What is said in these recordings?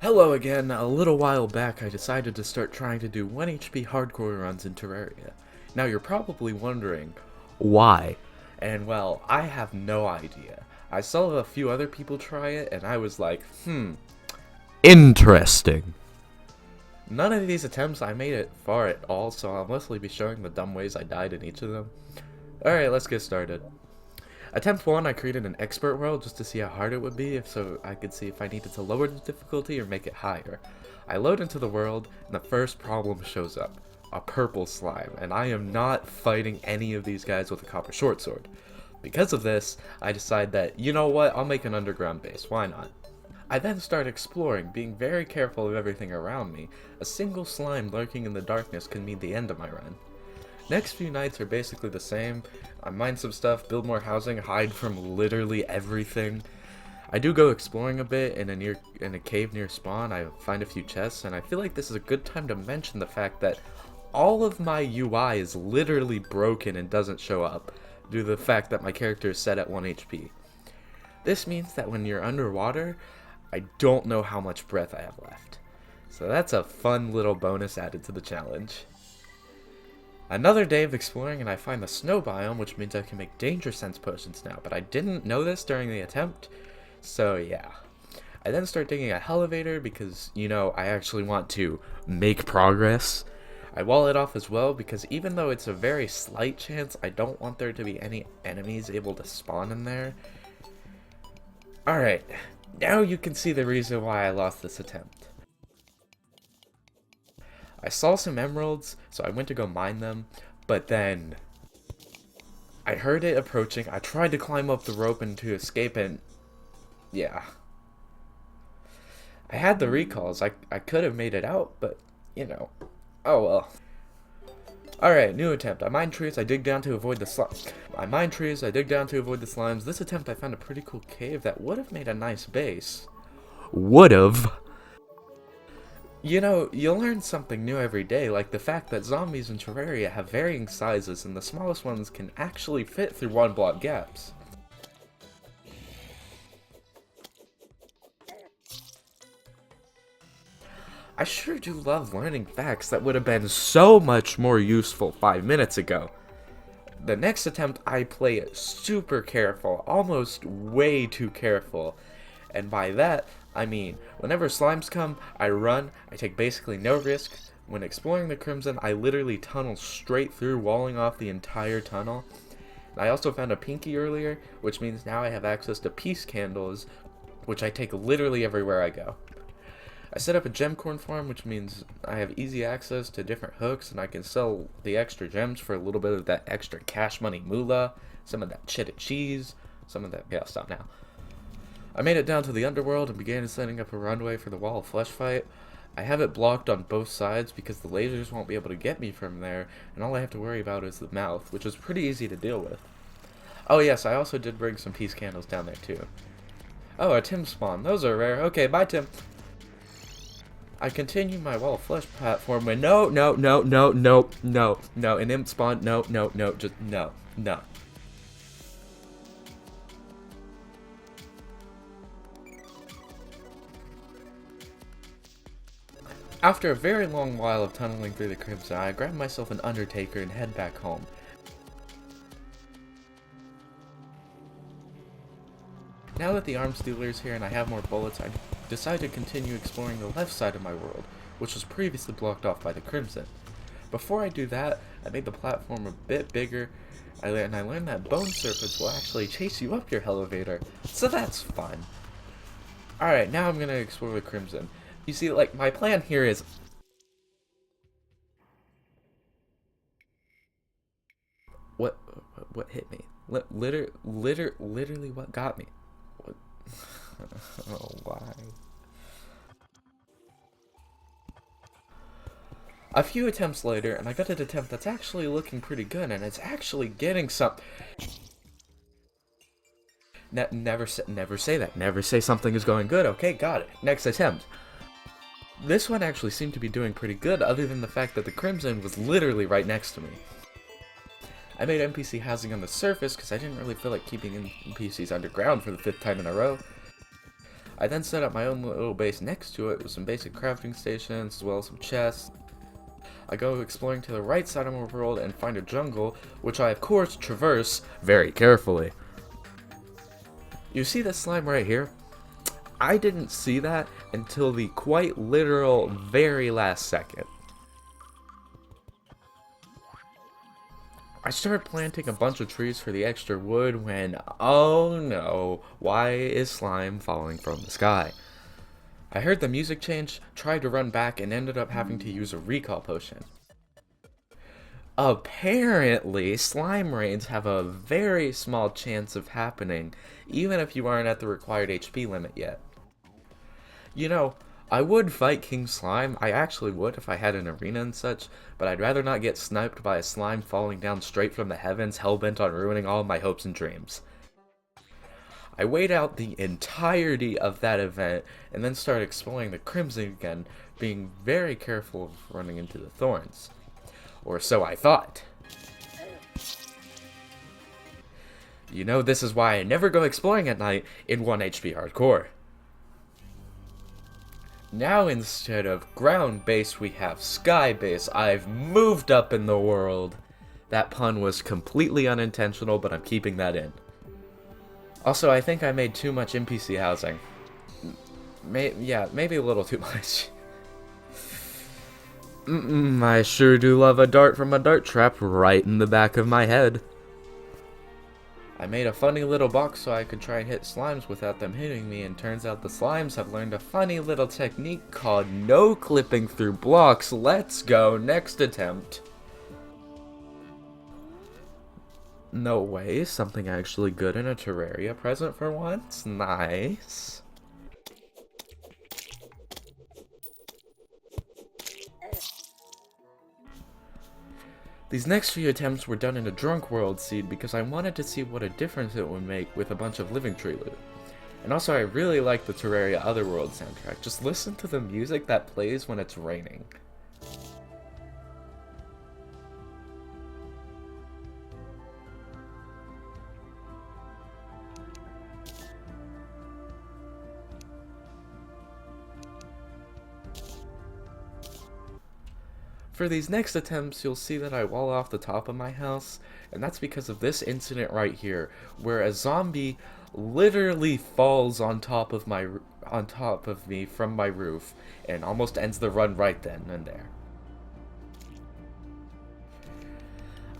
Hello again. A little while back I decided to start trying to do 1 HP hardcore runs in Terraria. Now you're probably wondering, why? And well, I have no idea. I saw a few other people try it and I was like, interesting. None of these attempts I made it far at all, so I'll mostly be showing the dumb ways I died in each of them. Alright, let's get started. Attempt 1, I created an expert world just to see how hard it would be, so I could see if I needed to lower the difficulty or make it higher. I load into the world, and the first problem shows up. A purple slime, and I am not fighting any of these guys with a copper short sword. Because of this, I decide that, you know what, I'll make an underground base, why not? I then start exploring, being very careful of everything around me. A single slime lurking in the darkness can mean the end of my run. Next few nights are basically the same. I mine some stuff, build more housing, hide from literally everything. I do go exploring a bit in a cave near spawn. I find a few chests, and I feel like this is a good time to mention the fact that all of my UI is literally broken and doesn't show up due to the fact that my character is set at 1 HP. This means that when you're underwater, I don't know how much breath I have left. So that's a fun little bonus added to the challenge. Another day of exploring and I find the snow biome, which means I can make danger sense potions now, but I didn't know this during the attempt, so yeah. I then start digging a elevator because, you know, I actually want to make progress. I wall it off as well because even though it's a very slight chance, I don't want there to be any enemies able to spawn in there. Alright, now you can see the reason why I lost this attempt. I saw some emeralds, so I went to go mine them, but then I heard it approaching. I tried to climb up the rope and to escape, and yeah. I had the recalls. I could have made it out, but you know. Oh well. Alright, new attempt. I mine trees, I dig down to avoid the slimes. This attempt I found a pretty cool cave that would have made a nice base. Would've. You know, you learn something new every day, like the fact that zombies in Terraria have varying sizes and the smallest ones can actually fit through 1-block gaps. I sure do love learning facts that would have been so much more useful 5 minutes ago. The next attempt I play it super careful, almost way too careful, and by that, I mean, whenever slimes come, I run, I take basically no risk. When exploring the Crimson, I literally tunnel straight through, walling off the entire tunnel. I also found a pinky earlier, which means now I have access to peace candles, which I take literally everywhere I go. I set up a gemcorn farm, which means I have easy access to different hooks, and I can sell the extra gems for a little bit of that extra cash money moolah, some of that cheddar cheese, some of that, yeah, I'll stop now. I made it down to the Underworld and began setting up a runway for the Wall of Flesh fight. I have it blocked on both sides because the lasers won't be able to get me from there, and all I have to worry about is the mouth, which is pretty easy to deal with. Oh yes, I also did bring some peace candles down there too. Oh, a Tim spawn. Those are rare. Okay, bye Tim. I continue my Wall of Flesh platform when no, an imp spawn, no, just no. After a very long while of tunneling through the Crimson, I grab myself an Undertaker and head back home. Now that the arms dealer is here and I have more bullets, I decide to continue exploring the left side of my world, which was previously blocked off by the Crimson. Before I do that, I made the platform a bit bigger, and I learned that bone serpents will actually chase you up your elevator, so that's fun. Alright, now I'm gonna explore the Crimson. You see, like, my plan here is... What hit me? Literally what got me? What? Oh, why? A few attempts later, and I got an attempt that's actually looking pretty good, and it's actually getting some... Never say that. Never say something is going good. Okay, got it. Next attempt. This one actually seemed to be doing pretty good, other than the fact that the Crimson was literally right next to me. I made NPC housing on the surface because I didn't really feel like keeping NPCs underground for the 5th time in a row. I then set up my own little base next to it with some basic crafting stations as well as some chests. I go exploring to the right side of my world and find a jungle, which I of course traverse very carefully. You see this slime right here? I didn't see that until the quite literal very last second. I started planting a bunch of trees for the extra wood when, oh no, why is slime falling from the sky? I heard the music change, tried to run back, and ended up having to use a recall potion. Apparently, slime rains have a very small chance of happening, even if you aren't at the required HP limit yet. You know, I would fight King Slime, I actually would if I had an arena and such, but I'd rather not get sniped by a slime falling down straight from the heavens, hellbent on ruining all my hopes and dreams. I wait out the entirety of that event, and then start exploring the Crimson again, being very careful of running into the thorns. Or so I thought. You know, this is why I never go exploring at night in 1 HP hardcore. Now instead of ground base, we have sky base. I've moved up in the world. That pun was completely unintentional, but I'm keeping that in. Also, I think I made too much NPC housing. Yeah, maybe a little too much. I sure do love a dart from a dart trap right in the back of my head. I made a funny little box so I could try and hit slimes without them hitting me, and turns out the slimes have learned a funny little technique called no clipping through blocks. Let's go, next attempt. No way, something actually good in a Terraria present for once. Nice. These next few attempts were done in a Drunk World seed because I wanted to see what a difference it would make with a bunch of living tree loot. And also I really like the Terraria Otherworld soundtrack. Just listen to the music that plays when it's raining. For these next attempts, you'll see that I wall off the top of my house, and that's because of this incident right here, where a zombie literally falls on top of me from my roof, and almost ends the run right then and there.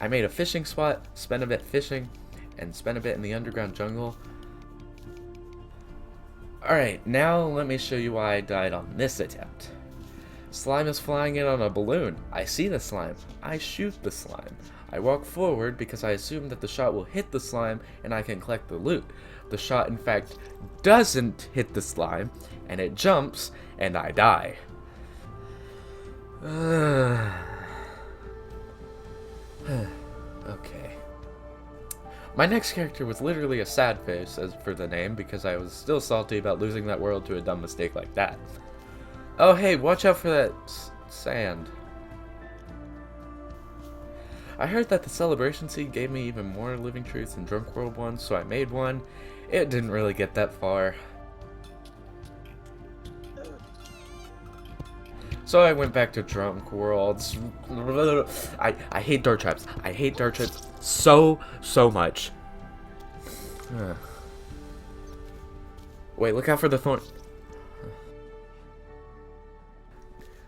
I made a fishing spot, spent a bit fishing, and spent a bit in the underground jungle. Alright, now let me show you why I died on this attempt. Slime is flying in on a balloon. I see the slime. I shoot the slime. I walk forward because I assume that the shot will hit the slime and I can collect the loot. The shot in fact doesn't hit the slime and it jumps and I die. Okay. My next character was literally a sad face as for the name because I was still salty about losing that world to a dumb mistake like that. Oh hey, watch out for that sand. I heard that the celebration seed gave me even more living trees than Drunk World ones, so I made one. It didn't really get that far. So I went back to Drunk Worlds. I hate dart traps. I hate dart traps so much. Wait, look out for the thorn.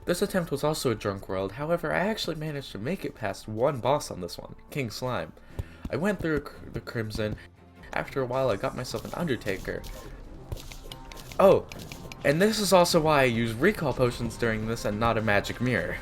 This attempt was also a Drunk World, however I actually managed to make it past one boss on this one, King Slime. I went through the Crimson. After a while I got myself an Undertaker. Oh, and this is also why I use recall potions during this and not a magic mirror.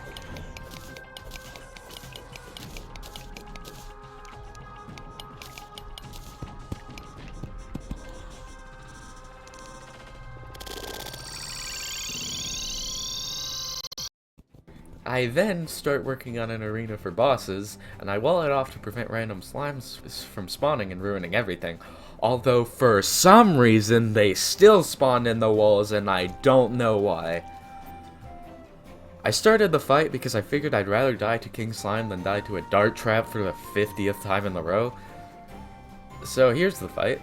I then start working on an arena for bosses, and I wall it off to prevent random slimes from spawning and ruining everything. Although for some reason they still spawn in the walls and I don't know why. I started the fight because I figured I'd rather die to King Slime than die to a dart trap for the 50th time in a row. So here's the fight.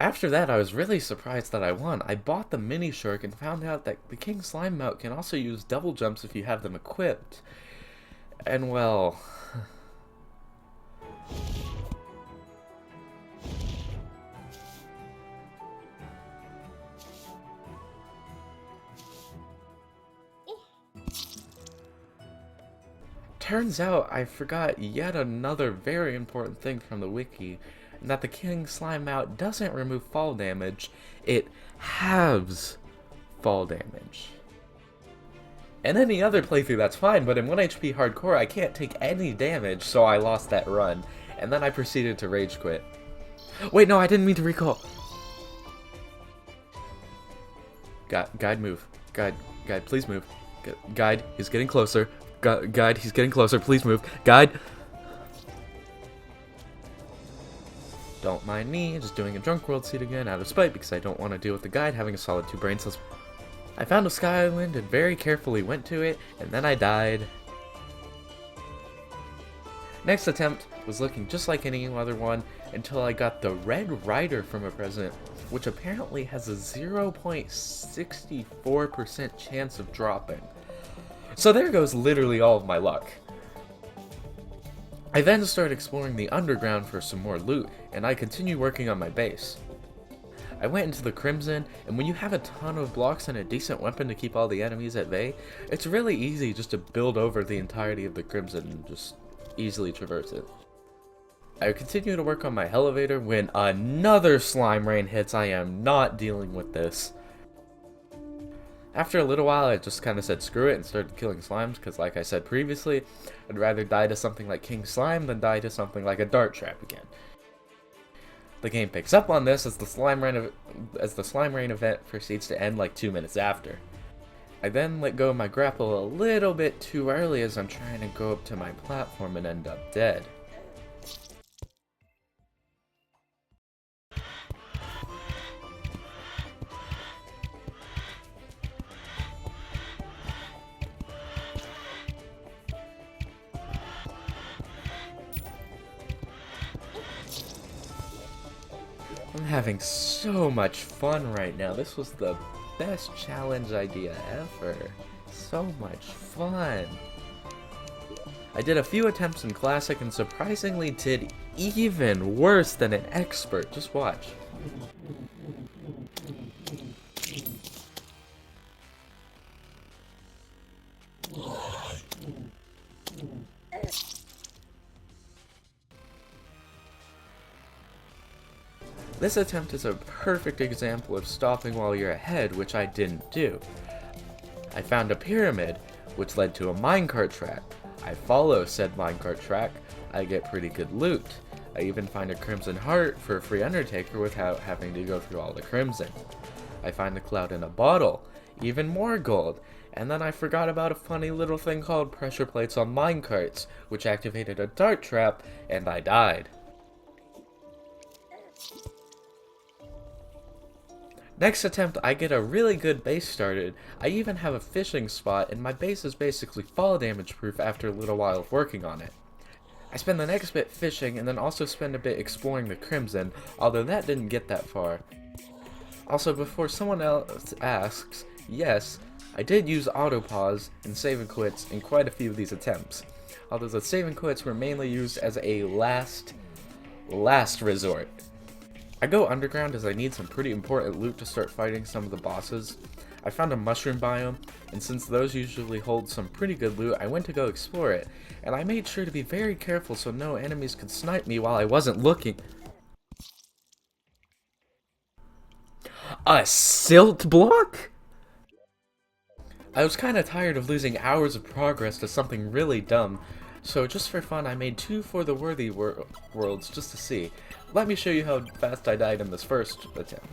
After that, I was really surprised that I won. I bought the mini shark and found out that the king slime mount can also use double jumps if you have them equipped. And well... Turns out I forgot yet another very important thing from the wiki, and that the king slime mount doesn't remove fall damage, it halves fall damage. In any other playthrough that's fine, but in 1 HP hardcore I can't take any damage, so I lost that run, and then I proceeded to rage quit. Wait, no, I didn't mean to recall. Guide, move. Guide, please move. Guide, he's getting closer. Guide, he's getting closer, please move. Guide! Don't mind me, just doing a drunk world seed again out of spite because I don't want to deal with the guide having a solid 2 brain cells. I found a sky island and very carefully went to it, and then I died. Next attempt was looking just like any other one until I got the Red Rider from a present, which apparently has a 0.64% chance of dropping. So there goes literally all of my luck. I then started exploring the underground for some more loot, and I continued working on my base. I went into the Crimson, and when you have a ton of blocks and a decent weapon to keep all the enemies at bay, it's really easy just to build over the entirety of the Crimson and just easily traverse it. I continue to work on my elevator when another slime rain hits. I am not dealing with this. After a little while, I just kind of said screw it and started killing slimes, because like I said previously, I'd rather die to something like King Slime than die to something like a dart trap again. The game picks up on this as the slime rain event proceeds to end like 2 minutes after. I then let go of my grapple a little bit too early as I'm trying to go up to my platform and end up dead. I'm having so much fun right now. This was the best challenge idea ever. So much fun. I did a few attempts in Classic and surprisingly did even worse than an expert. Just watch. This attempt is a perfect example of stopping while you're ahead, which I didn't do. I found a pyramid, which led to a minecart track. I follow said minecart track, I get pretty good loot. I even find a crimson heart for a free undertaker without having to go through all the crimson. I find a cloud in a bottle, even more gold, and then I forgot about a funny little thing called pressure plates on minecarts, which activated a dart trap, and I died. Next attempt, I get a really good base started. I even have a fishing spot, and my base is basically fall damage proof after a little while of working on it. I spend the next bit fishing, and then also spend a bit exploring the Crimson, although that didn't get that far. Also, before someone else asks, yes, I did use auto pause and save and quits in quite a few of these attempts, although the save and quits were mainly used as a last resort. I go underground as I need some pretty important loot to start fighting some of the bosses. I found a mushroom biome, and since those usually hold some pretty good loot, I went to go explore it, and I made sure to be very careful so no enemies could snipe me while I wasn't looking. A silt block? I was kinda tired of losing hours of progress to something really dumb, so just for fun I made 2 for the worthy worlds just to see. Let me show you how fast I died in this first attempt.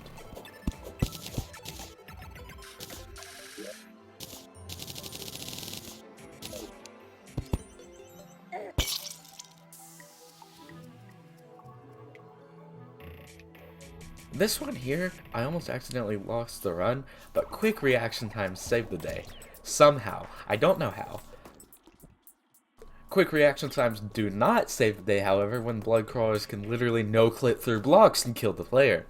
This one here, I almost accidentally lost the run, but quick reaction time saved the day. Somehow. I don't know how. Quick reaction times do not save the day, however, when blood crawlers can literally no-clip through blocks and kill the player.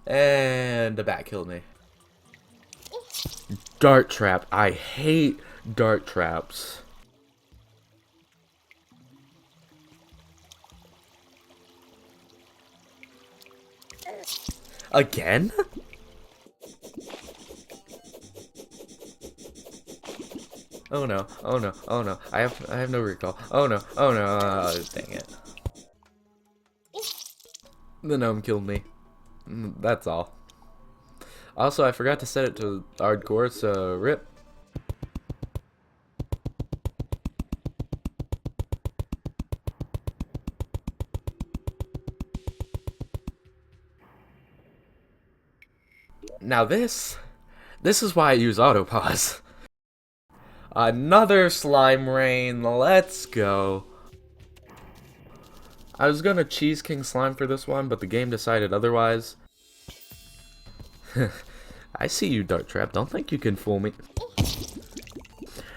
And the bat killed me. Dart trap. I hate dart traps. Again? Oh no, oh no, oh no. I have no recall. Oh no, oh no, dang it. The gnome killed me. That's all. Also, I forgot to set it to hardcore, so rip. Now this is why I use autopause. Another slime rain, let's go. I was gonna Cheese King slime for this one, but the game decided otherwise. I see you, Dart Trap, don't think you can fool me.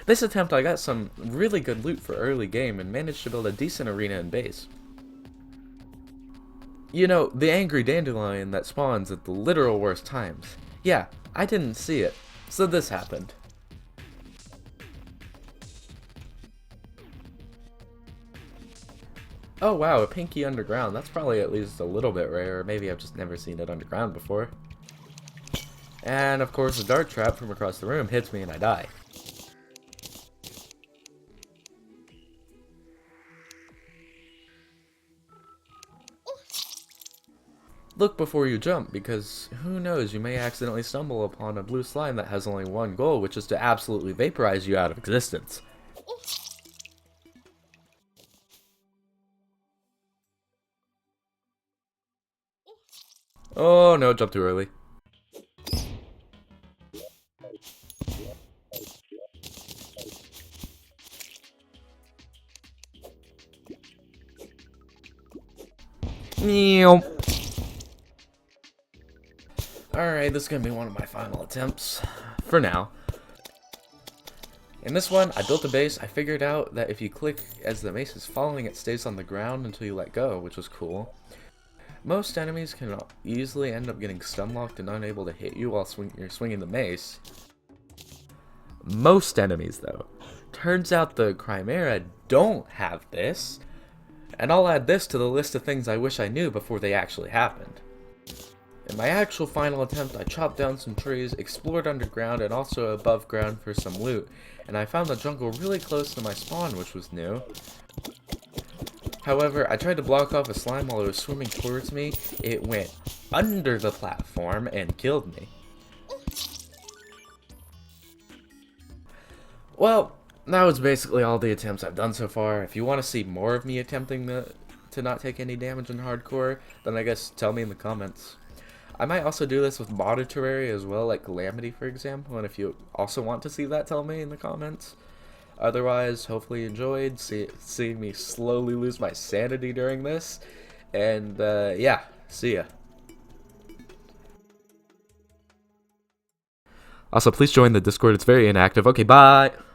This attempt I got some really good loot for early game and managed to build a decent arena and base. You know, the angry dandelion that spawns at the literal worst times. Yeah, I didn't see it, so this happened. Oh wow, a pinky underground. That's probably at least a little bit rare, or maybe I've just never seen it underground before. And of course, a dart trap from across the room hits me and I die. Look before you jump, because who knows, you may accidentally stumble upon a blue slime that has only one goal, which is to absolutely vaporize you out of existence. Oh no, jump too early. Alright, this is gonna be one of my final attempts. For now. In this one, I built a base. I figured out that if you click as the mace is falling, it stays on the ground until you let go, which was cool. Most enemies can easily end up getting stun locked and unable to hit you while you're swinging the mace. Most enemies, though. Turns out the Chimera don't have this, and I'll add this to the list of things I wish I knew before they actually happened. In my actual final attempt, I chopped down some trees, explored underground and also above ground for some loot, and I found the jungle really close to my spawn, which was new. However, I tried to block off a slime while it was swimming towards me. It went under the platform and killed me. Well, that was basically all the attempts I've done so far. If you want to see more of me attempting to not take any damage in hardcore, then I guess tell me in the comments. I might also do this with modded Terraria as well, like Calamity for example, and if you also want to see that, tell me in the comments. Otherwise, hopefully you enjoyed seeing me slowly lose my sanity during this, and yeah, see ya. Also, please join the Discord, it's very inactive. Okay, bye!